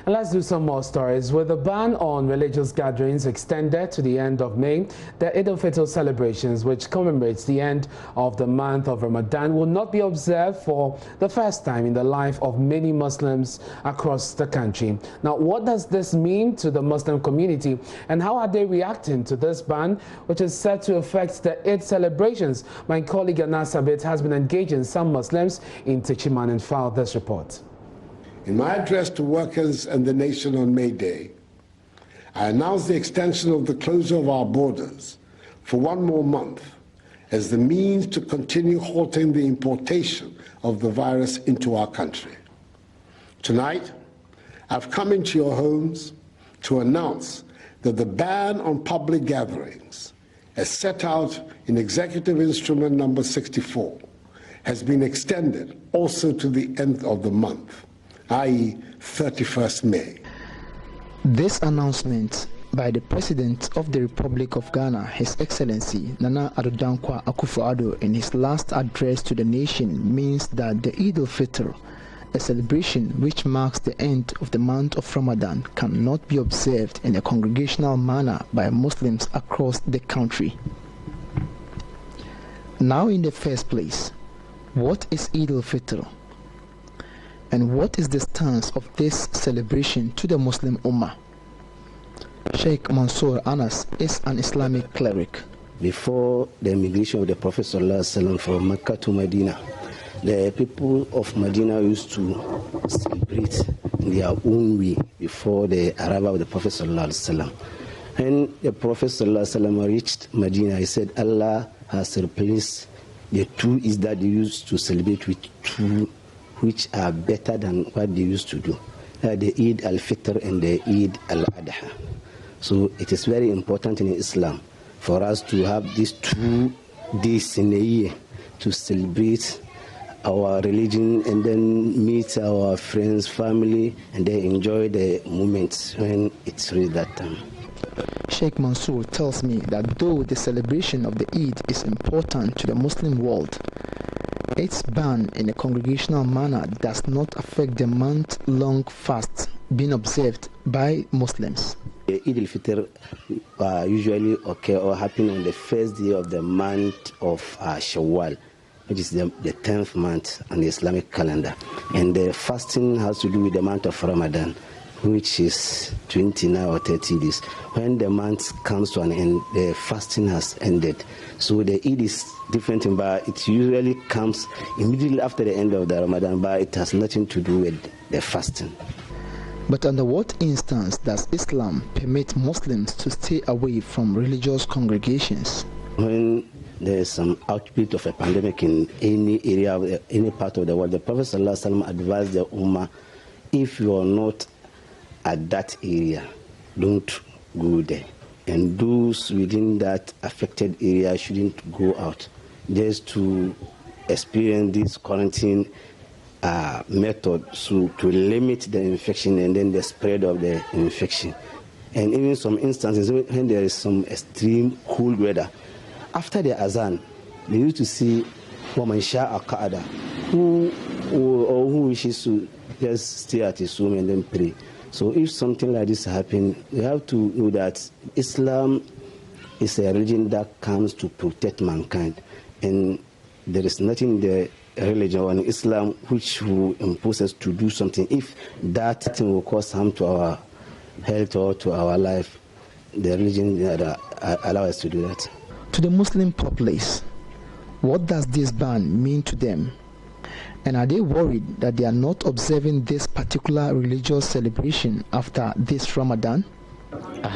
And let's do some more stories. With the ban on religious gatherings extended to the end of May, the Eid al-Fitr celebrations, which commemorates the end of the month of Ramadan, will not be observed for the first time in the life of many Muslims across the country. Now, what does this mean to the Muslim community, and how are they reacting to this ban, which is set to affect the Eid celebrations? My colleague Anas Abit has been engaging some Muslims in Techiman and filed this report. In my address to workers and the nation on May Day, I announced the extension of the closure of our borders for one more month as the means to continue halting the importation of the virus into our country. Tonight, I've come into your homes to announce that the ban on public gatherings, as set out in Executive Instrument number 64, has been extended also to the end of the month, i.e. 31st May. This announcement by the President of the Republic of Ghana, His Excellency Nana Addo Dankwa Akufo-Addo, in his last address to the nation means that the Eid al-Fitr, a celebration which marks the end of the month of Ramadan, cannot be observed in a congregational manner by Muslims across the country. Now, in the first place, what is Eid al-Fitr? And what is the stance of this celebration to the Muslim Ummah? Sheikh Mansour Anas is an Islamic cleric. Before the immigration of the Prophet ﷺ from Mecca to Medina, the people of Medina used to celebrate in their own way before the arrival of the Prophet ﷺ. When the Prophet ﷺ reached Medina, he said, Allah has replaced the two is that they used to celebrate with two which are better than what they used to do, the Eid al-Fitr and the Eid al-Adha. So it is very important in Islam for us to have these 2 days in a year to celebrate our religion and then meet our friends, family, and then enjoy the moments when it's really that time. Sheikh Mansour tells me that though the celebration of the Eid is important to the Muslim world, its ban in a congregational manner does not affect the month-long fast being observed by Muslims. The Eid al-Fitr usually occur or happen on the first day of the month of Shawwal, which is the 10th month on the Islamic calendar. And the fasting has to do with the month of Ramadan, which is 29 or 30 days. When the month comes to an end, the fasting has ended. So the Eid is different, but it usually comes immediately after the end of the Ramadan, but it has nothing to do with the fasting. But under what instance does Islam permit Muslims to stay away from religious congregations? When there is some outbreak of a pandemic in any area, any part of the world, the Prophet ﷺ advised the Ummah, if you are not at that area, don't go there. And those within that affected area shouldn't go out, just to experience this quarantine method, so to limit the infection and then the spread of the infection. And even some instances when there is some extreme cold weather, after the azan, they used to see woman sha'a qa'ada, who wishes to just stay at his home and then pray. So if something like this happens, we have to know that Islam is a religion that comes to protect mankind. And there is nothing in the religion or in Islam which will impose us to do something. If that thing will cause harm to our health or to our life, the religion allows us to do that. To the Muslim populace, what does this ban mean to them? And are they worried that they are not observing this particular religious celebration after this Ramadan?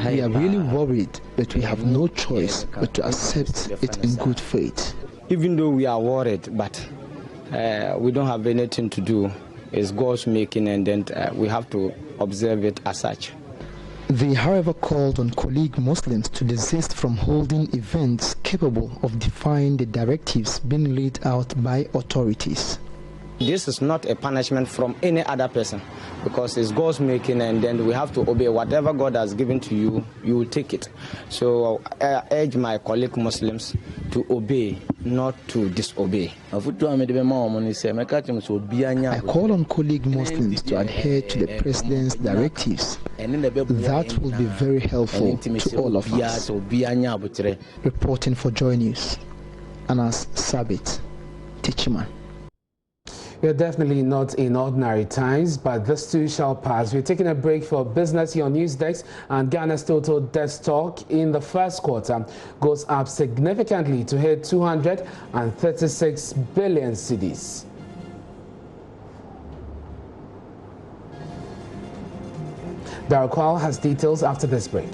We are really worried, but we have no choice but to accept it in good faith. Even though we are worried, but we don't have anything to do. It's God's making, and then we have to observe it as such. They, however, called on colleague Muslims to desist from holding events capable of defying the directives being laid out by authorities. This is not a punishment from any other person, because it's God's making, and then we have to obey whatever God has given to you. You will take it. So I urge my colleague Muslims to obey, not to disobey. I call on colleague Muslims to adhere to the President's directives. That will be very helpful to all of us. Reporting for Joy News, Anas Sabit, Tichiman. We are definitely not in ordinary times, but this too shall pass. We're taking a break for business here on Newsdesk, and Ghana's total debt stock in the first quarter goes up significantly to hit 236 billion cedis. Darkwal has details after this break.